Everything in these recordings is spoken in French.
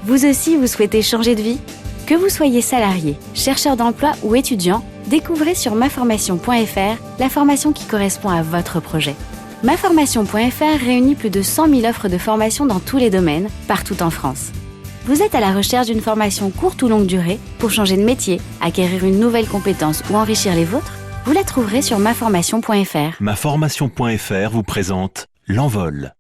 Vous aussi, vous souhaitez changer de vie ? Que vous soyez salarié, chercheur d'emploi ou étudiant, découvrez sur maformation.fr la formation qui correspond à votre projet. Maformation.fr réunit plus de 100 000 offres de formation dans tous les domaines, partout en France. Vous êtes à la recherche d'une formation courte ou longue durée pour changer de métier, acquérir une nouvelle compétence ou enrichir les vôtres ? Vous la trouverez sur maformation.fr. Maformation.fr vous présente L'Envol.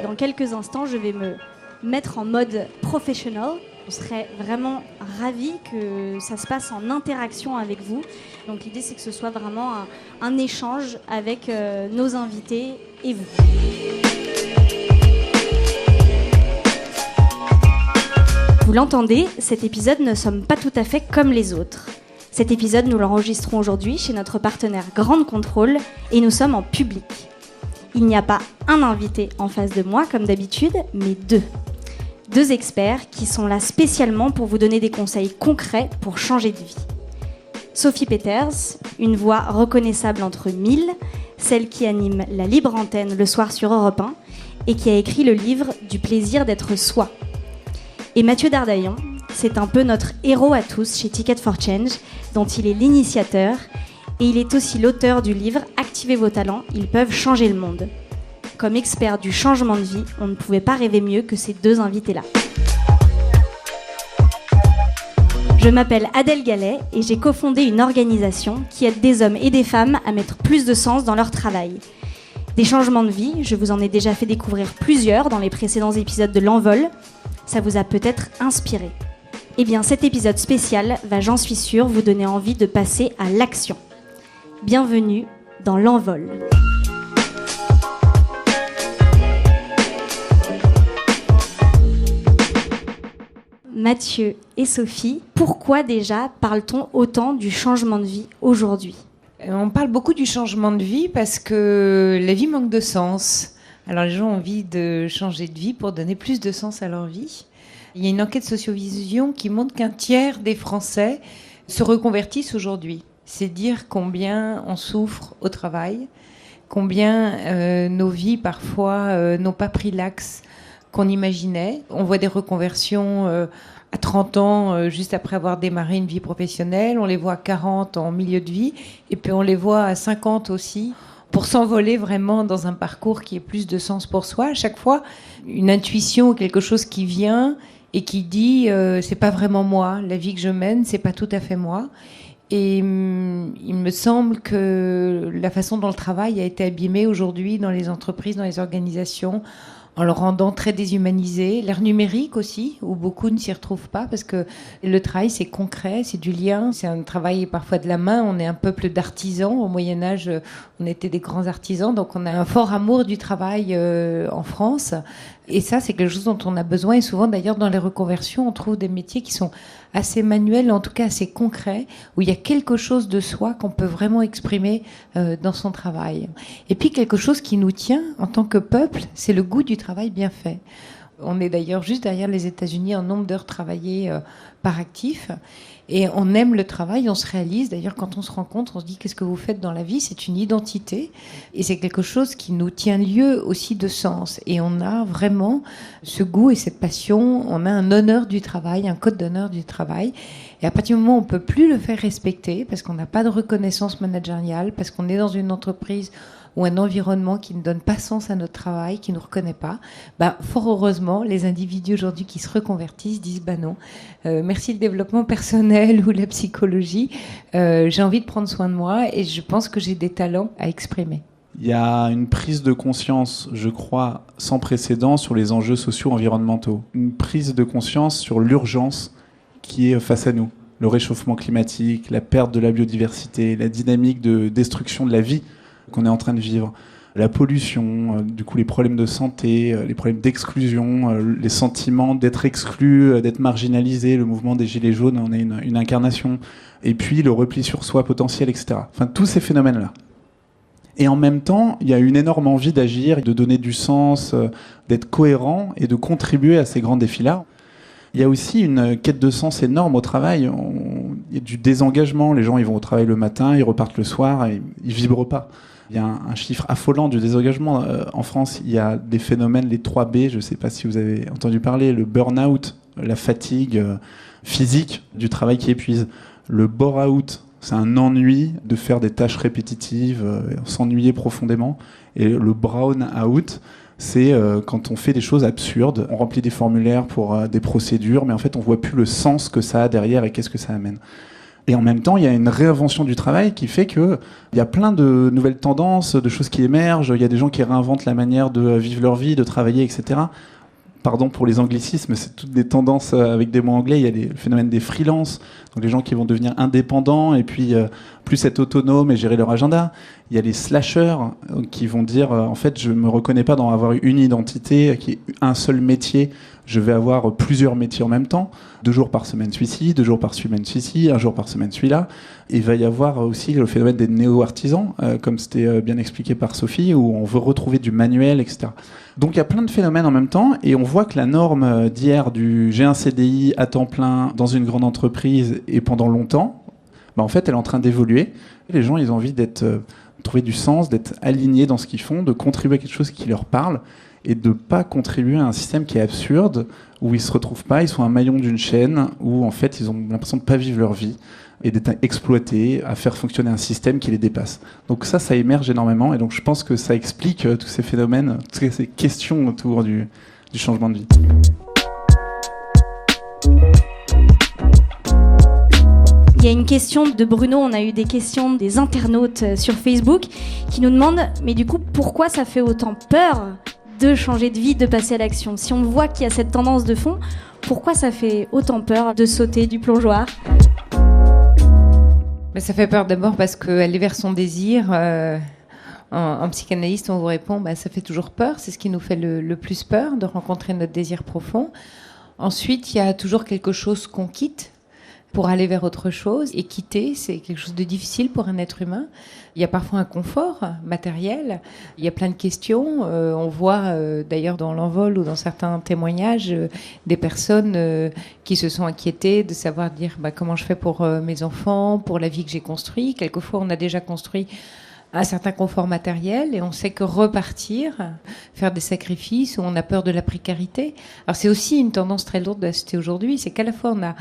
Dans quelques instants, je vais me mettre en mode professionnel. On serait vraiment ravis que ça se passe en interaction avec vous. Donc l'idée, c'est que ce soit vraiment un échange avec nos invités et vous. Vous l'entendez, cet épisode ne sommes pas tout à fait comme les autres. Cet épisode, nous l'enregistrons aujourd'hui chez notre partenaire Grande Contrôle et nous sommes en public. Il n'y a pas un invité en face de moi, comme d'habitude, mais deux. Deux experts qui sont là spécialement pour vous donner des conseils concrets pour changer de vie. Sophie Peters, une voix reconnaissable entre mille, celle qui anime la libre antenne le soir sur Europe 1 et qui a écrit le livre « Du plaisir d'être soi ». Et Mathieu Dardaillon, c'est un peu notre héros à tous chez Ticket for Change, dont il est l'initiateur. Et il est aussi l'auteur du livre « Activez vos talents, ils peuvent changer le monde ». Comme expert du changement de vie, on ne pouvait pas rêver mieux que ces deux invités-là. Je m'appelle Adèle Gallet et j'ai cofondé une organisation qui aide des hommes et des femmes à mettre plus de sens dans leur travail. Des changements de vie, je vous en ai déjà fait découvrir plusieurs dans les précédents épisodes de L'Envol. Ça vous a peut-être inspiré. Eh bien, cet épisode spécial va, j'en suis sûre, vous donner envie de passer à l'action. Bienvenue dans L'Envol. Mathieu et Sophie, pourquoi déjà parle-t-on autant du changement de vie aujourd'hui ? On parle beaucoup du changement de vie parce que la vie manque de sens. Alors les gens ont envie de changer de vie pour donner plus de sens à leur vie. Il y a une enquête Sociovision qui montre qu'un tiers des Français se reconvertissent aujourd'hui. C'est dire combien on souffre au travail, combien nos vies parfois n'ont pas pris l'axe qu'on imaginait. On voit des reconversions à 30 ans, juste après avoir démarré une vie professionnelle. On les voit à 40 en milieu de vie. Et puis on les voit à 50 aussi, pour s'envoler vraiment dans un parcours qui ait plus de sens pour soi. À chaque fois, une intuition ou quelque chose qui vient et qui dit c'est pas vraiment moi, la vie que je mène, c'est pas tout à fait moi. Et il me semble que la façon dont le travail a été abîmé aujourd'hui dans les entreprises, dans les organisations, en le rendant très déshumanisé. L'ère numérique aussi, où beaucoup ne s'y retrouvent pas, parce que le travail, c'est concret, c'est du lien, c'est un travail parfois de la main. On est un peuple d'artisans. Au Moyen-Âge, on était des grands artisans, donc on a un fort amour du travail en France. Et ça, c'est quelque chose dont on a besoin. Et souvent, d'ailleurs, dans les reconversions, on trouve des métiers qui sont assez manuels, en tout cas assez concrets, où il y a quelque chose de soi qu'on peut vraiment exprimer dans son travail. Et puis, quelque chose qui nous tient en tant que peuple, c'est le goût du travail bien fait. On est d'ailleurs juste derrière les États-Unis en nombre d'heures travaillées par actif. Et on aime le travail, on se réalise. D'ailleurs, quand on se rencontre, on se dit qu'est-ce que vous faites dans la vie ? C'est une identité et c'est quelque chose qui nous tient lieu aussi de sens. Et on a vraiment ce goût et cette passion. On a un honneur du travail, un code d'honneur du travail. Et à partir du moment où on peut plus le faire respecter, parce qu'on n'a pas de reconnaissance managériale, parce qu'on est dans une entreprise ou un environnement qui ne donne pas sens à notre travail, qui ne nous reconnaît pas, fort heureusement, les individus aujourd'hui qui se reconvertissent disent non, merci le développement personnel ou la psychologie, j'ai envie de prendre soin de moi et je pense que j'ai des talents à exprimer. Il y a une prise de conscience, je crois, sans précédent sur les enjeux socio-environnementaux. Une prise de conscience sur l'urgence qui est face à nous. Le réchauffement climatique, la perte de la biodiversité, la dynamique de destruction de la vie qu'on est en train de vivre, la pollution, du coup les problèmes de santé, les problèmes d'exclusion, les sentiments d'être exclu, d'être marginalisé, le mouvement des gilets jaunes en est une incarnation, et puis le repli sur soi potentiel, etc. Enfin, tous ces phénomènes-là. Et en même temps, il y a une énorme envie d'agir, de donner du sens, d'être cohérent et de contribuer à ces grands défis-là. Il y a aussi une quête de sens énorme au travail. Il y a du désengagement. Les gens, ils vont au travail le matin, ils repartent le soir et ils vibrent pas. Il y a un chiffre affolant du désengagement. En France, il y a des phénomènes, les 3B, je ne sais pas si vous avez entendu parler, le burn-out, la fatigue physique du travail qui épuise. Le bore-out, c'est un ennui de faire des tâches répétitives, s'ennuyer profondément. Et le brown-out, c'est quand on fait des choses absurdes. On remplit des formulaires pour des procédures, mais en fait, on ne voit plus le sens que ça a derrière et qu'est-ce que ça amène. Et en même temps, il y a une réinvention du travail qui fait qu'il y a plein de nouvelles tendances, de choses qui émergent. Il y a des gens qui réinventent la manière de vivre leur vie, de travailler, etc. Pardon pour les anglicismes, c'est toutes des tendances avec des mots anglais. Il y a le phénomène des freelances, donc les gens qui vont devenir indépendants et puis plus être autonomes et gérer leur agenda. Il y a les slashers qui vont dire en fait je me reconnais pas dans avoir une identité qui est un seul métier. Je vais avoir plusieurs métiers en même temps. 2 jours par semaine celui-ci, 2 jours par semaine celui-ci, 1 jour par semaine celui-là. Et il va y avoir aussi le phénomène des néo-artisans, comme c'était bien expliqué par Sophie, où on veut retrouver du manuel, etc. Donc il y a plein de phénomènes en même temps, et on voit que la norme d'hier du j'ai un CDI à temps plein dans une grande entreprise et pendant longtemps, en fait elle est en train d'évoluer. Les gens ils ont envie trouver du sens, d'être alignés dans ce qu'ils font, de contribuer à quelque chose qui leur parle, et de ne pas contribuer à un système qui est absurde, où ils ne se retrouvent pas, ils sont un maillon d'une chaîne, où en fait ils ont l'impression de ne pas vivre leur vie, et d'être exploités, à faire fonctionner un système qui les dépasse. Donc ça émerge énormément, et donc je pense que ça explique tous ces phénomènes, toutes ces questions autour du changement de vie. Il y a une question de Bruno, on a eu des questions des internautes sur Facebook qui nous demandent, mais du coup, pourquoi ça fait autant peur de changer de vie, de passer à l'action? Si on voit qu'il y a cette tendance de fond, pourquoi ça fait autant peur de sauter du plongeoir? Mais ça fait peur d'abord parce qu'aller vers son désir, en psychanalyste, on vous répond, ça fait toujours peur, c'est ce qui nous fait le plus peur, de rencontrer notre désir profond. Ensuite, il y a toujours quelque chose qu'on quitte pour aller vers autre chose. Et quitter, c'est quelque chose de difficile pour un être humain. Il y a parfois un confort matériel. Il y a plein de questions. On voit d'ailleurs dans l'envol ou dans certains témoignages des personnes qui se sont inquiétées de savoir dire comment je fais pour mes enfants, pour la vie que j'ai construite. Quelquefois, on a déjà construit un certain confort matériel et on sait que repartir, faire des sacrifices, où on a peur de la précarité. Alors c'est aussi une tendance très lourde de la société aujourd'hui, c'est qu'à la fois on a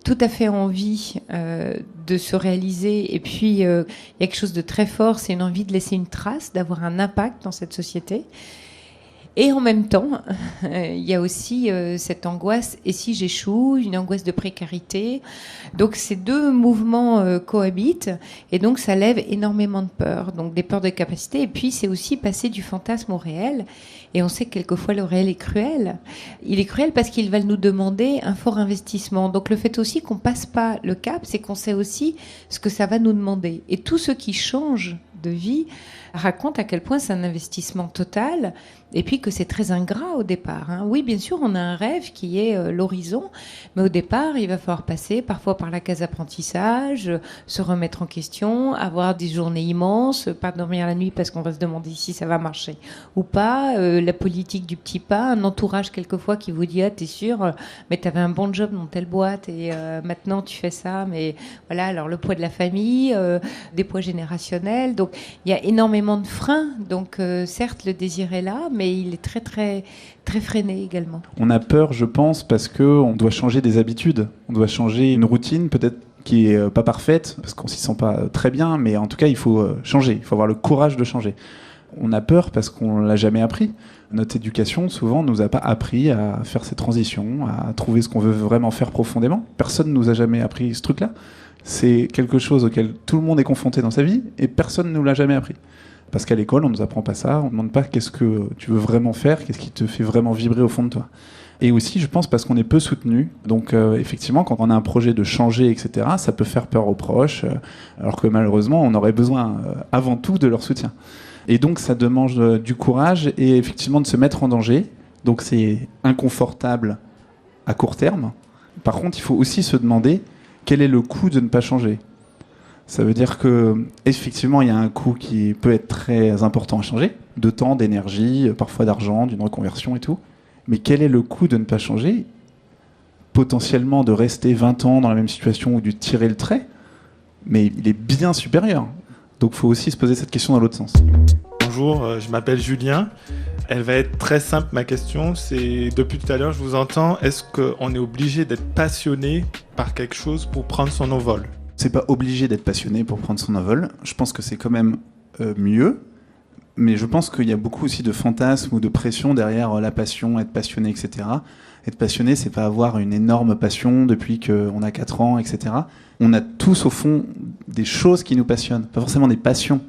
tout à fait envie de se réaliser et puis il y a quelque chose de très fort, c'est une envie de laisser une trace, d'avoir un impact dans cette société. Et en même temps, il y a aussi cette angoisse, et si j'échoue, une angoisse de précarité. Donc ces deux mouvements cohabitent, et donc ça lève énormément de peurs, donc des peurs de capacité, et puis c'est aussi passer du fantasme au réel. Et on sait que quelquefois le réel est cruel. Il est cruel parce qu'il va nous demander un fort investissement. Donc le fait aussi qu'on passe pas le cap, c'est qu'on sait aussi ce que ça va nous demander. Et tous ceux qui changent de vie racontent à quel point c'est un investissement total, et puis que c'est très ingrat au départ. Oui, bien sûr, on a un rêve qui est l'horizon, mais au départ, il va falloir passer parfois par la case apprentissage, se remettre en question, avoir des journées immenses, pas dormir la nuit parce qu'on va se demander si ça va marcher ou pas, la politique du petit pas, un entourage quelquefois qui vous dit « Ah, t'es sûr, mais t'avais un bon job dans telle boîte et maintenant tu fais ça », mais voilà, alors le poids de la famille, des poids générationnels, donc il y a énormément de freins, donc certes le désir est là, mais il est très très très freiné également. On a peur, je pense, parce qu'on doit changer des habitudes, on doit changer une routine peut-être qui est pas parfaite, parce qu'on s'y sent pas très bien, mais en tout cas il faut changer, il faut avoir le courage de changer. On a peur parce qu'on l'a jamais appris. Notre éducation souvent nous a pas appris à faire ces transitions, à trouver ce qu'on veut vraiment faire profondément. Personne nous a jamais appris ce truc-là. C'est quelque chose auquel tout le monde est confronté dans sa vie et personne ne nous l'a jamais appris. Parce qu'à l'école, on ne nous apprend pas ça, on ne demande pas qu'est-ce que tu veux vraiment faire, qu'est-ce qui te fait vraiment vibrer au fond de toi. Et aussi, je pense, parce qu'on est peu soutenu. Donc, effectivement, quand on a un projet de changer, etc., ça peut faire peur aux proches, alors que malheureusement, on aurait besoin avant tout de leur soutien. Et donc, ça demande du courage et effectivement de se mettre en danger. Donc, c'est inconfortable à court terme. Par contre, il faut aussi se demander quel est le coût de ne pas changer. Ça veut dire que effectivement, il y a un coût qui peut être très important à changer, de temps, d'énergie, parfois d'argent, d'une reconversion et tout. Mais quel est le coût de ne pas changer? Potentiellement de rester 20 ans dans la même situation ou de tirer le trait, mais il est bien supérieur. Donc il faut aussi se poser cette question dans l'autre sens. Bonjour, je m'appelle Julien. Elle va être très simple, ma question. C'est, depuis tout à l'heure, je vous entends, est-ce qu'on est obligé d'être passionné par quelque chose pour prendre son envol ? C'est pas obligé d'être passionné pour prendre son envol. Je pense que c'est quand même mieux. Mais je pense qu'il y a beaucoup aussi de fantasmes ou de pression derrière la passion, être passionné, etc. Être passionné, c'est pas avoir une énorme passion depuis qu'on a 4 ans, etc. On a tous, au fond, des choses qui nous passionnent. Pas forcément des passions,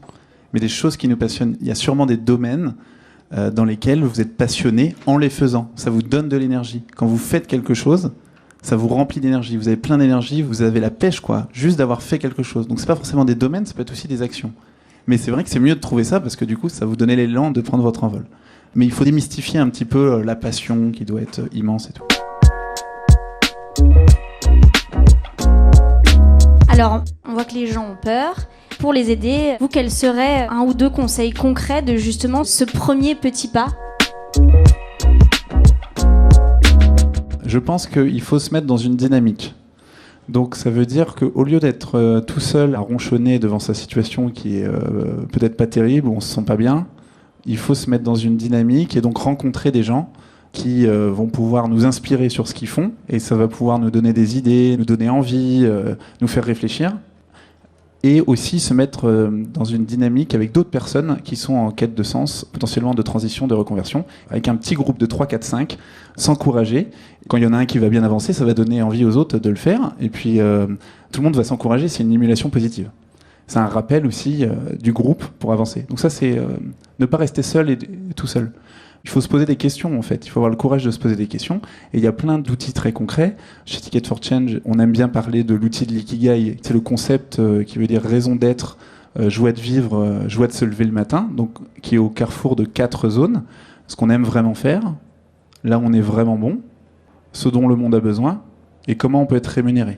mais des choses qui nous passionnent. Il y a sûrement des domaines dans lesquels vous êtes passionné en les faisant. Ça vous donne de l'énergie. Quand vous faites quelque chose, ça vous remplit d'énergie. Vous avez plein d'énergie, vous avez la pêche, quoi, juste d'avoir fait quelque chose. Donc c'est pas forcément des domaines, ça peut être aussi des actions. Mais c'est vrai que c'est mieux de trouver ça parce que du coup, ça vous donne l'élan de prendre votre envol. Mais il faut démystifier un petit peu la passion qui doit être immense et tout. Alors, on voit que les gens ont peur. Pour les aider, vous, quels seraient 1 ou 2 conseils concrets de justement ce premier petit pas ? Je pense qu'il faut se mettre dans une dynamique. Donc ça veut dire qu'au lieu d'être tout seul à ronchonner devant sa situation qui est peut-être pas terrible, où on se sent pas bien, il faut se mettre dans une dynamique et donc rencontrer des gens qui vont pouvoir nous inspirer sur ce qu'ils font, et ça va pouvoir nous donner des idées, nous donner envie, nous faire réfléchir, et aussi se mettre dans une dynamique avec d'autres personnes qui sont en quête de sens, potentiellement de transition, de reconversion, avec un petit groupe de 3, 4, 5, s'encourager. Quand il y en a un qui va bien avancer, ça va donner envie aux autres de le faire, et puis tout le monde va s'encourager, c'est une émulation positive. C'est un rappel aussi du groupe pour avancer. Donc ça, c'est ne pas rester seul et tout seul. Il faut se poser des questions, en fait. Il faut avoir le courage de se poser des questions. Et il y a plein d'outils très concrets. Chez Ticket for Change, on aime bien parler de l'outil de l'ikigai. C'est le concept qui veut dire raison d'être, joie de vivre, joie de se lever le matin, donc qui est au carrefour de 4 zones. Ce qu'on aime vraiment faire, là où on est vraiment bon, ce dont le monde a besoin, et comment on peut être rémunéré.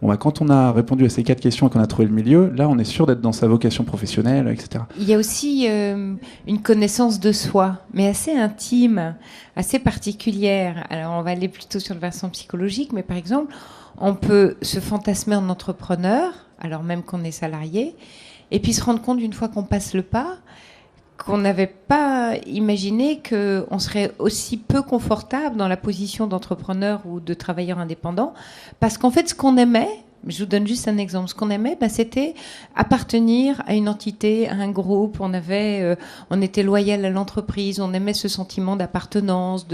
Bon, bah, quand on a répondu à ces 4 questions et qu'on a trouvé le milieu, là, on est sûr d'être dans sa vocation professionnelle, etc. Il y a aussi une connaissance de soi, mais assez intime, assez particulière. Alors, on va aller plutôt sur le versant psychologique, mais par exemple, on peut se fantasmer en entrepreneur, alors même qu'on est salarié, et puis se rendre compte une fois qu'on passe le pas, qu'on n'avait pas imaginé qu'on serait aussi peu confortable dans la position d'entrepreneur ou de travailleur indépendant, parce qu'en fait, ce qu'on aimait, je vous donne juste un exemple, ce qu'on aimait, c'était appartenir à une entité, à un groupe, on était loyal à l'entreprise, on aimait ce sentiment d'appartenance,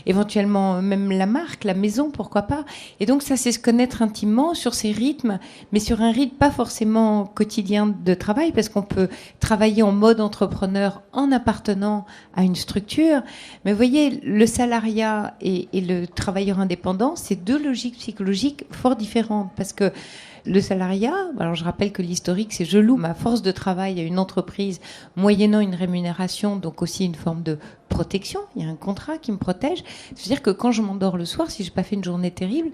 éventuellement même la marque, la maison, pourquoi pas. Et donc ça, c'est se connaître intimement sur ces rythmes, mais sur un rythme pas forcément quotidien de travail, parce qu'on peut travailler en mode entrepreneur en appartenant à une structure. Mais vous voyez, le salariat et le travailleur indépendant, c'est 2 logiques psychologiques fort différentes, parce que le salariat, alors je rappelle que l'historique, c'est je loue ma force de travail à une entreprise moyennant une rémunération, donc aussi une forme de protection. Il y a un contrat qui me protège. C'est-à-dire que quand je m'endors le soir, si j'ai pas fait une journée terrible,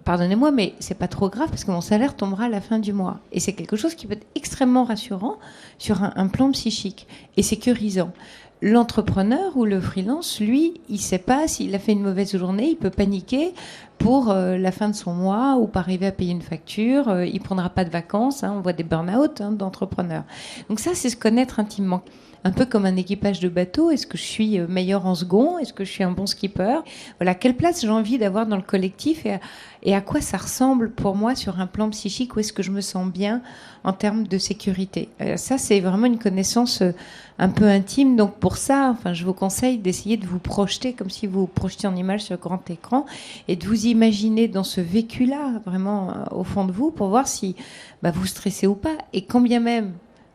pardonnez-moi, mais c'est pas trop grave parce que mon salaire tombera à la fin du mois. Et c'est quelque chose qui peut être extrêmement rassurant sur un plan psychique et sécurisant. L'entrepreneur ou le freelance, lui, il sait pas s'il a fait une mauvaise journée, il peut paniquer pour la fin de son mois ou pas arriver à payer une facture, il prendra pas de vacances, on voit des burn-out d'entrepreneurs. Donc ça, c'est se connaître intimement. Un peu comme un équipage de bateau, est-ce que je suis meilleur en second, est-ce que je suis un bon skipper ? Voilà, quelle place j'ai envie d'avoir dans le collectif et à quoi ça ressemble pour moi sur un plan psychique, où est-ce que je me sens bien en termes de sécurité. Ça, c'est vraiment une connaissance un peu intime. Donc pour ça, je vous conseille d'essayer de vous projeter comme si vous vous projetiez en image sur grand écran et de vous imaginer dans ce vécu-là, vraiment au fond de vous, pour voir si vous stressez ou pas. Et quand bien même,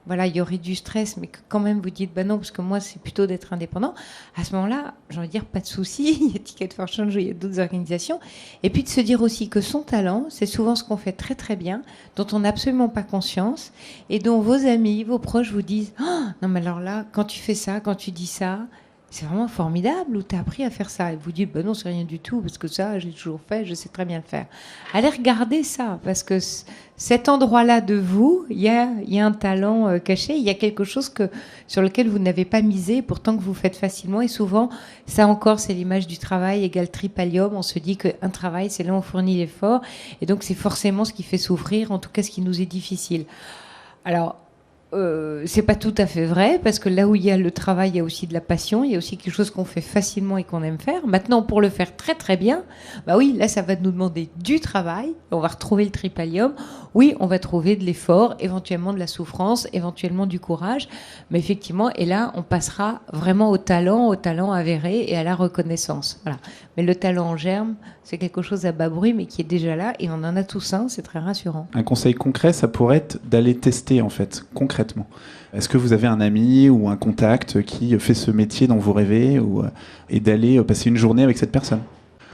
voilà, il y aurait du stress, mais que quand même vous dites, non, parce que moi, c'est plutôt d'être indépendant. À ce moment-là, j'ai envie de dire, pas de souci. Il y a Ticket for Change, il y a d'autres organisations. Et puis de se dire aussi que son talent, c'est souvent ce qu'on fait très, très bien, dont on n'a absolument pas conscience, et dont vos amis, vos proches vous disent, non, mais alors là, quand tu fais ça, quand tu dis ça, c'est vraiment formidable, ou t'as appris à faire ça. Et vous dites, non, c'est rien du tout, parce que ça, j'ai toujours fait, je sais très bien le faire. Allez regarder ça, parce que cet endroit-là de vous, il y a un talent caché, il y a quelque chose sur lequel vous n'avez pas misé, pourtant que vous faites facilement. Et souvent, ça encore, c'est l'image du travail égale tripalium. On se dit qu'un travail, c'est là où on fournit l'effort. Et donc, c'est forcément ce qui fait souffrir, en tout cas ce qui nous est difficile. Alors, c'est pas tout à fait vrai, parce que là où il y a le travail, il y a aussi de la passion, il y a aussi quelque chose qu'on fait facilement et qu'on aime faire. Maintenant, pour le faire très très bien, bah oui, là ça va nous demander du travail, on va retrouver le tripalium, oui, on va trouver de l'effort, éventuellement de la souffrance, éventuellement du courage, mais effectivement, et là on passera vraiment au talent avéré et à la reconnaissance. Voilà. Mais le talent en germe, c'est quelque chose à bas bruit, mais qui est déjà là, et on en a tous un, c'est très rassurant. Un conseil concret, ça pourrait être d'aller tester, en fait, concrètement. Est-ce que vous avez un ami ou un contact qui fait ce métier dont vous rêvez, et d'aller passer une journée avec cette personne,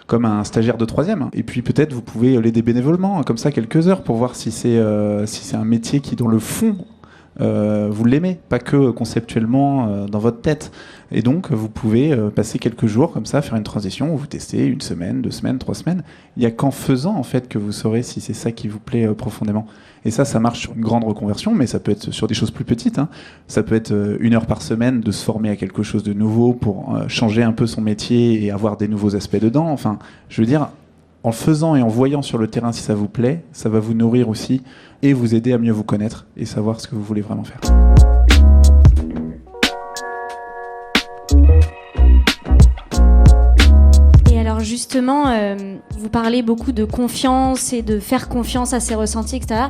comme un stagiaire de 3e. Et puis peut-être vous pouvez l'aider bénévolement, comme ça, quelques heures, pour voir si c'est un métier qui, dans le fond, vous l'aimez, pas que conceptuellement dans votre tête. Et donc vous pouvez passer quelques jours comme ça, faire une transition où vous testez 1 semaine, 2 semaines, 3 semaines. Il n'y a qu'en faisant en fait que vous saurez si c'est ça qui vous plaît profondément. Et ça marche sur une grande reconversion, mais ça peut être sur des choses plus petites, hein. Ça peut être 1 heure par semaine de se former à quelque chose de nouveau pour changer un peu son métier et avoir des nouveaux aspects dedans. Enfin, je veux dire, en le faisant et en voyant sur le terrain si ça vous plaît, ça va vous nourrir aussi et vous aider à mieux vous connaître et savoir ce que vous voulez vraiment faire. Et alors justement, vous parlez beaucoup de confiance et de faire confiance à ses ressentis, etc.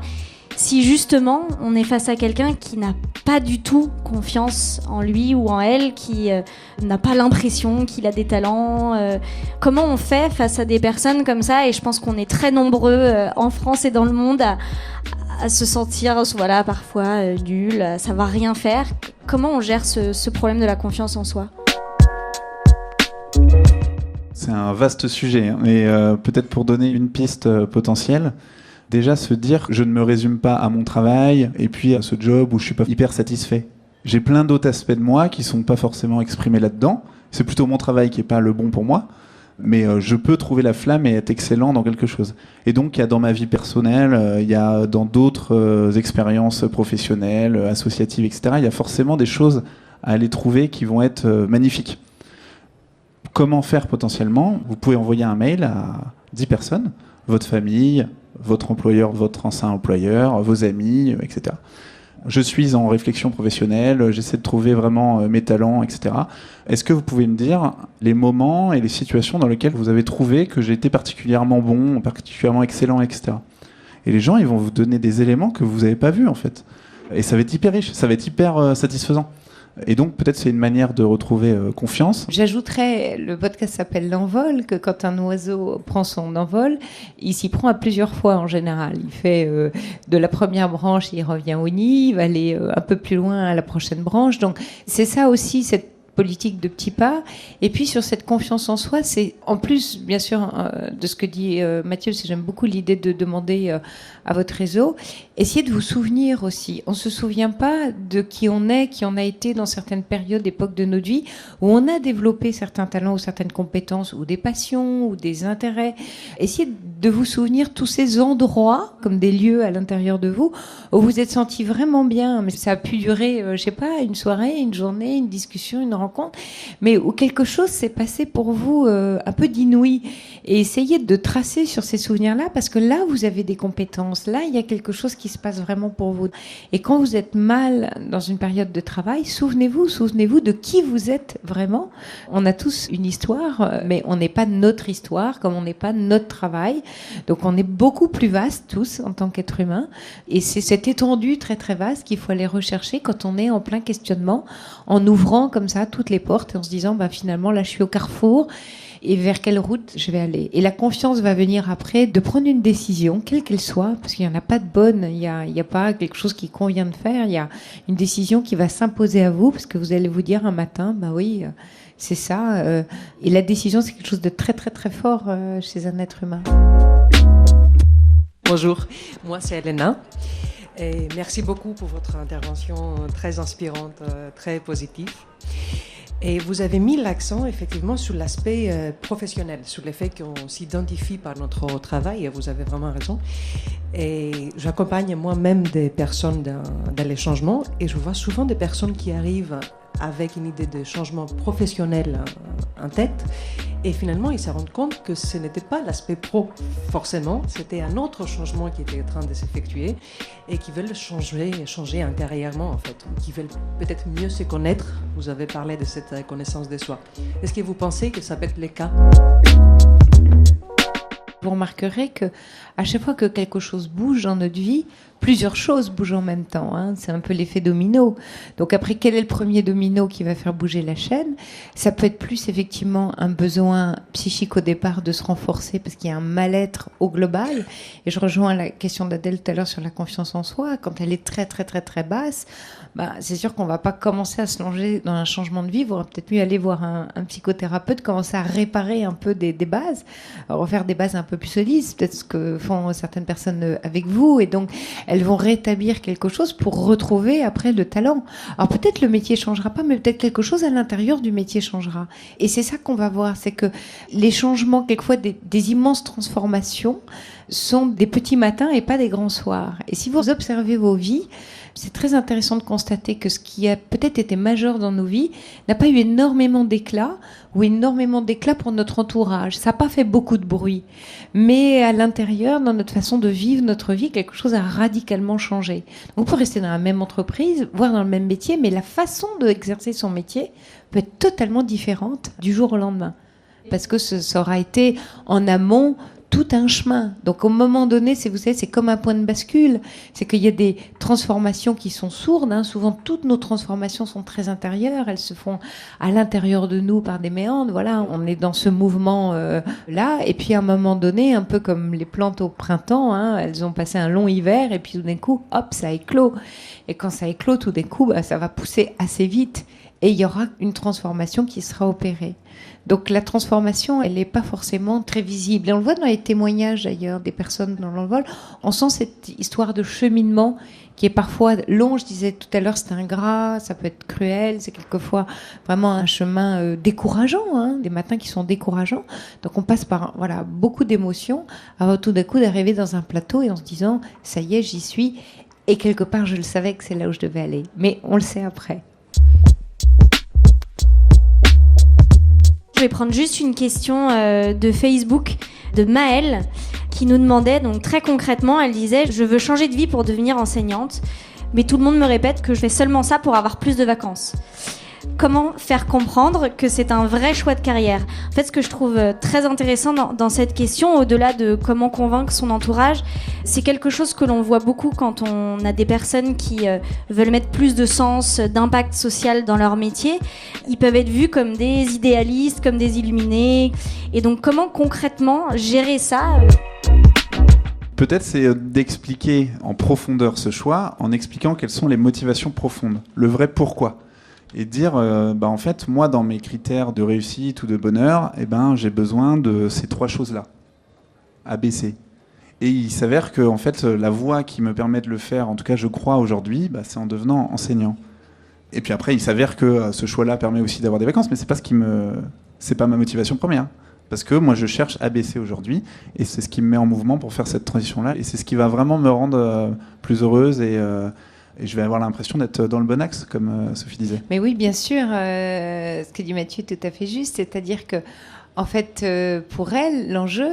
Si justement on est face à quelqu'un qui n'a pas du tout confiance en lui ou en elle, qui n'a pas l'impression qu'il a des talents, comment on fait face à des personnes comme ça? Et je pense qu'on est très nombreux en France et dans le monde à se sentir voilà, parfois nul, à savoir rien faire. Comment on gère ce problème de la confiance en soi? C'est un vaste sujet, hein, mais peut-être pour donner une piste potentielle, déjà se dire je ne me résume pas à mon travail et puis à ce job où je suis pas hyper satisfait. J'ai plein d'autres aspects de moi qui sont pas forcément exprimés là-dedans. C'est plutôt mon travail qui est pas le bon pour moi, mais je peux trouver la flamme et être excellent dans quelque chose. Et donc il y a dans ma vie personnelle, il y a dans d'autres expériences professionnelles, associatives, etc. Il y a forcément des choses à aller trouver qui vont être magnifiques. Comment faire potentiellement? Vous pouvez envoyer un mail à 10 personnes, votre famille, votre employeur, votre ancien employeur, vos amis, etc. Je suis en réflexion professionnelle, j'essaie de trouver vraiment mes talents, etc. Est-ce que vous pouvez me dire les moments et les situations dans lesquelles vous avez trouvé que j'ai été particulièrement bon, particulièrement excellent, etc. Et les gens, ils vont vous donner des éléments que vous n'avez pas vus, en fait. Et ça va être hyper riche, ça va être hyper satisfaisant. Et donc, peut-être c'est une manière de retrouver confiance. J'ajouterais, le podcast s'appelle L'Envol, que quand un oiseau prend son envol, il s'y prend à plusieurs fois en général. Il fait de la première branche, il revient au nid, il va aller un peu plus loin à la prochaine branche. Donc, c'est ça aussi, cette politique de petits pas. Et puis sur cette confiance en soi, c'est en plus bien sûr de ce que dit Mathieu, c'est j'aime beaucoup l'idée de demander à votre réseau, essayez de vous souvenir aussi. On se souvient pas de qui on est, qui on a été dans certaines périodes, époques de notre vie où on a développé certains talents ou certaines compétences ou des passions ou des intérêts. Essayez de vous souvenir tous ces endroits comme des lieux à l'intérieur de vous où vous êtes senti vraiment bien, mais ça a pu durer je sais pas, une soirée, une journée, une discussion, une rencontre, mais où quelque chose s'est passé pour vous un peu d'inouï. Et essayez de tracer sur ces souvenirs-là, parce que là, vous avez des compétences. Là, il y a quelque chose qui se passe vraiment pour vous. Et quand vous êtes mal dans une période de travail, souvenez-vous de qui vous êtes vraiment. On a tous une histoire, mais on n'est pas notre histoire, comme on n'est pas notre travail. Donc, on est beaucoup plus vaste, tous, en tant qu'être humain. Et c'est cette étendue très, très vaste qu'il faut aller rechercher quand on est en plein questionnement, en ouvrant comme ça toutes les portes et en se disant, finalement, là, je suis au carrefour. Et vers quelle route je vais aller. Et la confiance va venir après de prendre une décision, quelle qu'elle soit, parce qu'il n'y en a pas de bonne, il y a pas quelque chose qui convient de faire, il y a une décision qui va s'imposer à vous, parce que vous allez vous dire un matin, oui, c'est ça. Et la décision, c'est quelque chose de très, très, très fort chez un être humain. Bonjour, moi c'est Elena. Et merci beaucoup pour votre intervention très inspirante, très positive. Et vous avez mis l'accent effectivement sur l'aspect professionnel, sur le fait qu'on s'identifie par notre travail, et vous avez vraiment raison. Et j'accompagne moi-même des personnes dans les changements, et je vois souvent des personnes qui arrivent avec une idée de changement professionnel en tête. Et finalement, ils se rendent compte que ce n'était pas l'aspect pro, forcément. C'était un autre changement qui était en train de s'effectuer et qui veulent changer intérieurement, en fait. Qui veulent peut-être mieux se connaître. Vous avez parlé de cette connaissance de soi. Est-ce que vous pensez que ça peut être le cas ? Vous remarquerez que à chaque fois que quelque chose bouge dans notre vie, plusieurs choses bougent en même temps. C'est un peu l'effet domino. Donc après, quel est le premier domino qui va faire bouger la chaîne ? Ça peut être plus effectivement un besoin psychique au départ de se renforcer parce qu'il y a un mal-être au global. Et je rejoins la question d'Adèle tout à l'heure sur la confiance en soi. Quand elle est très très très très basse, c'est sûr qu'on va pas commencer à se longer dans un changement de vie. Il vaudrait peut-être mieux aller voir un psychothérapeute, commencer à réparer un peu des bases, refaire des bases un peu plus solides. C'est peut-être ce que font certaines personnes avec vous. Et donc, elles vont rétablir quelque chose pour retrouver après le talent. Alors peut-être le métier changera pas, mais peut-être quelque chose à l'intérieur du métier changera. Et c'est ça qu'on va voir, c'est que les changements, quelquefois des immenses transformations, sont des petits matins et pas des grands soirs. Et si vous observez vos vies, c'est très intéressant de constater que ce qui a peut-être été majeur dans nos vies n'a pas eu énormément d'éclat ou énormément d'éclat pour notre entourage. Ça n'a pas fait beaucoup de bruit. Mais à l'intérieur, dans notre façon de vivre notre vie, quelque chose a radicalement changé. Donc on peut rester dans la même entreprise, voire dans le même métier, mais la façon d'exercer son métier peut être totalement différente du jour au lendemain. Parce que ça aura été en amont tout un chemin. Donc, au moment donné, vous savez, c'est comme un point de bascule. C'est qu'il y a des transformations qui sont sourdes. Souvent, toutes nos transformations sont très intérieures. Elles se font à l'intérieur de nous par des méandres. Voilà, on est dans ce mouvement-là. Et puis, à un moment donné, un peu comme les plantes au printemps, elles ont passé un long hiver et puis tout d'un coup, hop, ça éclot. Et quand ça éclot, tout d'un coup, ça va pousser assez vite. Et il y aura une transformation qui sera opérée. Donc la transformation, elle n'est pas forcément très visible. Et on le voit dans les témoignages d'ailleurs des personnes dans l'envol. On sent cette histoire de cheminement qui est parfois long. Je disais tout à l'heure, c'est ingrat, ça peut être cruel. C'est quelquefois vraiment un chemin décourageant, des matins qui sont décourageants. Donc on passe par beaucoup d'émotions avant tout d'un coup d'arriver dans un plateau et en se disant, ça y est, j'y suis. Et quelque part, je le savais que c'est là où je devais aller. Mais on le sait après. Je vais prendre juste une question de Facebook de Maëlle qui nous demandait, donc très concrètement, elle disait « Je veux changer de vie pour devenir enseignante, mais tout le monde me répète que je fais seulement ça pour avoir plus de vacances. » Comment faire comprendre que c'est un vrai choix de carrière ? En fait, ce que je trouve très intéressant dans cette question, au-delà de comment convaincre son entourage, c'est quelque chose que l'on voit beaucoup quand on a des personnes qui veulent mettre plus de sens, d'impact social dans leur métier. Ils peuvent être vus comme des idéalistes, comme des illuminés. Et donc, comment concrètement gérer ça ? Peut-être c'est d'expliquer en profondeur ce choix, en expliquant quelles sont les motivations profondes, le vrai pourquoi. Et dire, en fait, moi, dans mes critères de réussite ou de bonheur, j'ai besoin de ces 3 choses-là, ABC. Et il s'avère que, en fait, la voie qui me permet de le faire, en tout cas, je crois aujourd'hui, c'est en devenant enseignant. Et puis après, il s'avère que ce choix-là permet aussi d'avoir des vacances, mais c'est pas ma motivation première. Parce que moi, je cherche ABC aujourd'hui, et c'est ce qui me met en mouvement pour faire cette transition-là, et c'est ce qui va vraiment me rendre plus heureuse et je vais avoir l'impression d'être dans le bon axe, comme Sophie disait. Mais oui, bien sûr, ce que dit Mathieu est tout à fait juste, c'est-à-dire que, en fait, pour elle, l'enjeu,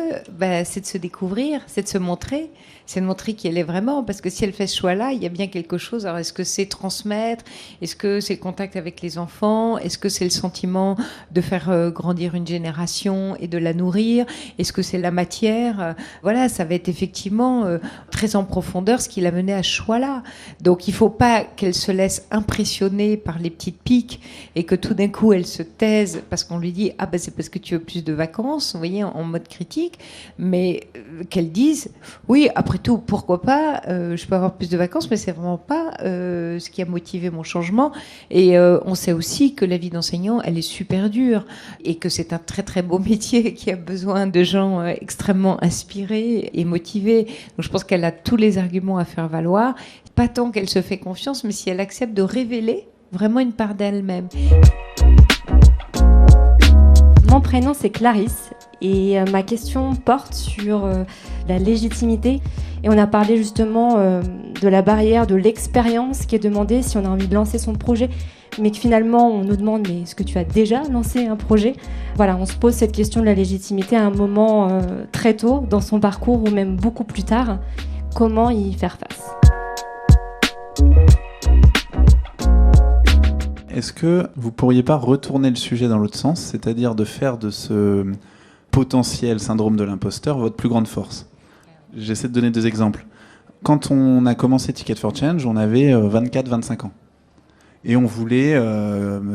c'est de se découvrir, c'est de se montrer, c'est de montrer qui elle est vraiment, parce que si elle fait ce choix-là, il y a bien quelque chose. Alors, est-ce que c'est transmettre ? Est-ce que c'est le contact avec les enfants ? Est-ce que c'est le sentiment de faire grandir une génération et de la nourrir ? Est-ce que c'est la matière ? Voilà, ça va être effectivement très en profondeur ce qui l'a menée à ce choix-là. Donc, il ne faut pas qu'elle se laisse impressionner par les petites piques et que tout d'un coup, elle se taise parce qu'on lui dit « Ah c'est parce que tu veux plus de vacances », vous voyez, en mode critique, mais qu'elle dise « Oui, après tout, pourquoi pas, je peux avoir plus de vacances, mais c'est vraiment pas ce qui a motivé mon changement. » Et on sait aussi que la vie d'enseignant, elle est super dure et que c'est un très très beau métier qui a besoin de gens extrêmement inspirés et motivés. Donc je pense qu'elle a tous les arguments à faire valoir. Pas tant qu'elle se fait confiance, mais si elle accepte de révéler vraiment une part d'elle-même. Mon prénom c'est Clarisse et ma question porte sur la légitimité. Et on a parlé justement de la barrière de l'expérience qui est demandée si on a envie de lancer son projet. mais que finalement on nous demande mais est-ce que tu as déjà lancé un projet ? Voilà, on se pose cette question de la légitimité à un moment très tôt dans son parcours ou même beaucoup plus tard. Comment y faire face ? Est-ce que vous pourriez pas retourner le sujet dans l'autre sens, c'est-à-dire de faire de ce potentiel syndrome de l'imposteur votre plus grande force ? J'essaie de donner 2 exemples. Quand on a commencé Ticket for Change, on avait 24-25 ans. Et on voulait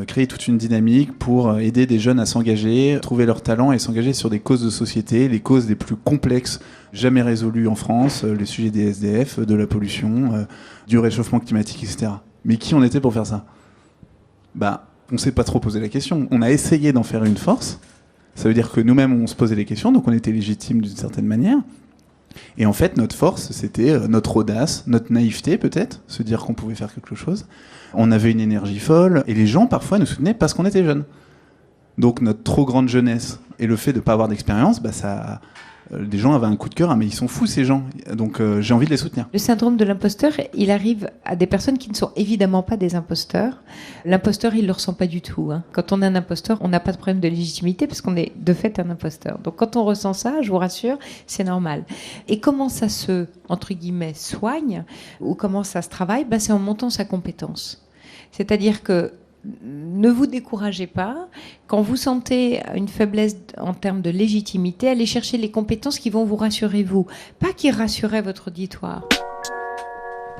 créer toute une dynamique pour aider des jeunes à s'engager, trouver leur talent et s'engager sur des causes de société, les causes les plus complexes jamais résolues en France, les sujets des SDF, de la pollution, du réchauffement climatique, etc. Mais qui on était pour faire ça ? On ne s'est pas trop posé la question. On a essayé d'en faire une force. Ça veut dire que nous-mêmes, on se posait les questions, donc on était légitime d'une certaine manière. Et en fait, notre force, c'était notre audace, notre naïveté peut-être, se dire qu'on pouvait faire quelque chose. On avait une énergie folle, et les gens, parfois, nous soutenaient parce qu'on était jeunes. Donc notre trop grande jeunesse et le fait de ne pas avoir d'expérience, les gens avaient un coup de cœur, mais ils sont fous ces gens, donc j'ai envie de les soutenir. Le syndrome de l'imposteur, il arrive à des personnes qui ne sont évidemment pas des imposteurs. L'imposteur, il ne le ressent pas du tout. Quand on est un imposteur, on n'a pas de problème de légitimité parce qu'on est de fait un imposteur. Donc quand on ressent ça, je vous rassure, c'est normal. Et comment ça se, entre guillemets, soigne ou comment ça se travaille ? C'est en montant sa compétence. C'est-à-dire que ne vous découragez pas. Quand vous sentez une faiblesse en termes de légitimité, allez chercher les compétences qui vont vous rassurer vous, pas qui rassuraient votre auditoire.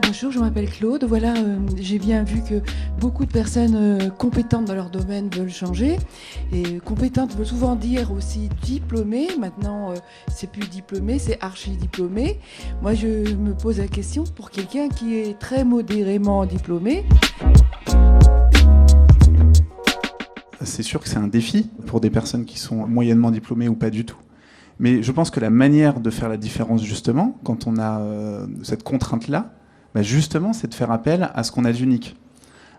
Bonjour, je m'appelle Claude. Voilà, j'ai bien vu que beaucoup de personnes compétentes dans leur domaine veulent changer. Et compétentes veut souvent dire aussi diplômée. Maintenant, c'est plus diplômé, c'est archi-diplômé. Moi, je me pose la question pour quelqu'un qui est très modérément diplômé. C'est sûr que c'est un défi pour des personnes qui sont moyennement diplômées ou pas du tout. Mais je pense que la manière de faire la différence, justement, quand on a cette contrainte-là, justement, c'est de faire appel à ce qu'on a d'unique,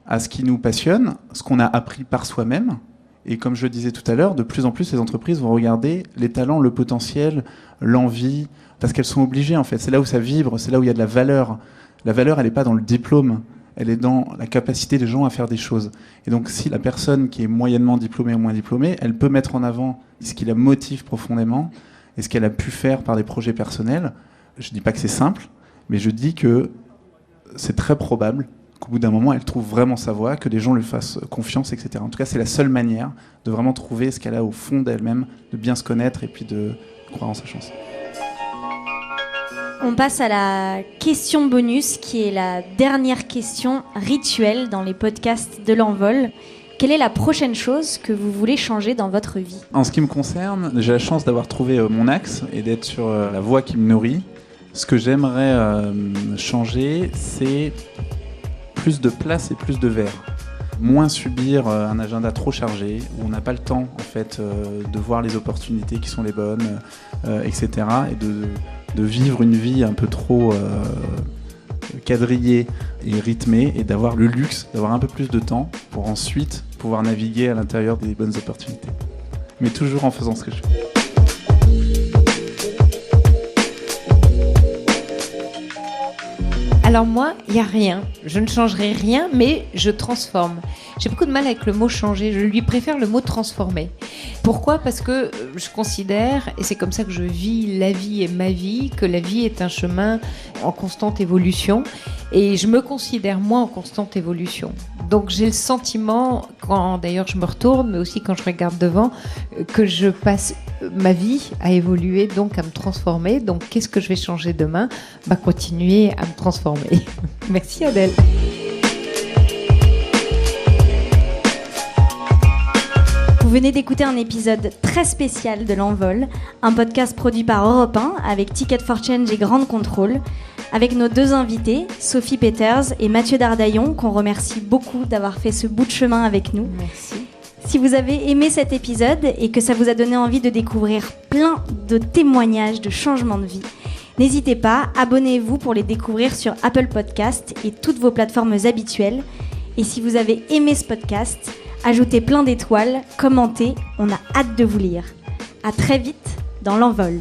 à ce qui nous passionne, ce qu'on a appris par soi-même. Et comme je le disais tout à l'heure, de plus en plus, les entreprises vont regarder les talents, le potentiel, l'envie, parce qu'elles sont obligées, en fait. C'est là où ça vibre, c'est là où il y a de la valeur. La valeur, elle n'est pas dans le diplôme. Elle est dans la capacité des gens à faire des choses. Et donc, si la personne qui est moyennement diplômée ou moins diplômée, elle peut mettre en avant ce qui la motive profondément et ce qu'elle a pu faire par des projets personnels, je ne dis pas que c'est simple, mais je dis que c'est très probable qu'au bout d'un moment, elle trouve vraiment sa voie, que les gens lui fassent confiance, etc. En tout cas, c'est la seule manière de vraiment trouver ce qu'elle a au fond d'elle-même, de bien se connaître et puis de croire en sa chance. On passe à la question bonus, qui est la dernière question rituelle dans les podcasts de l'Envol. Quelle est la prochaine chose que vous voulez changer dans votre vie ? En ce qui me concerne, j'ai la chance d'avoir trouvé mon axe et d'être sur la voie qui me nourrit. Ce que j'aimerais changer, c'est plus de place et plus de verre. Moins subir un agenda trop chargé, où on n'a pas le temps en fait, de voir les opportunités qui sont les bonnes, etc. Et de vivre une vie un peu trop quadrillée et rythmée, et d'avoir le luxe d'avoir un peu plus de temps pour ensuite pouvoir naviguer à l'intérieur des bonnes opportunités. Mais toujours en faisant ce que je fais. Alors moi, il n'y a rien. Je ne changerai rien, mais je transforme. J'ai beaucoup de mal avec le mot changer. Je lui préfère le mot transformer. Pourquoi ? Parce que je considère, et c'est comme ça que je vis la vie et ma vie, que la vie est un chemin en constante évolution. Et je me considère moi en constante évolution. Donc j'ai le sentiment, quand d'ailleurs je me retourne, mais aussi quand je regarde devant, que je passe ma vie à évoluer, donc à me transformer. Donc qu'est-ce que je vais changer demain ? Continuer à me transformer. Merci Adèle. Vous venez d'écouter un épisode très spécial de l'Envol, un podcast produit par Europe 1 avec Ticket for Change et Grande Contrôle, avec nos deux invités, Sophie Peters et Mathieu Dardaillon, qu'on remercie beaucoup d'avoir fait ce bout de chemin avec nous. Merci. Si vous avez aimé cet épisode et que ça vous a donné envie de découvrir plein de témoignages de changements de vie, n'hésitez pas, abonnez-vous pour les découvrir sur Apple Podcast et toutes vos plateformes habituelles. Et si vous avez aimé ce podcast, ajoutez plein d'étoiles, commentez, on a hâte de vous lire. À très vite dans l'Envol.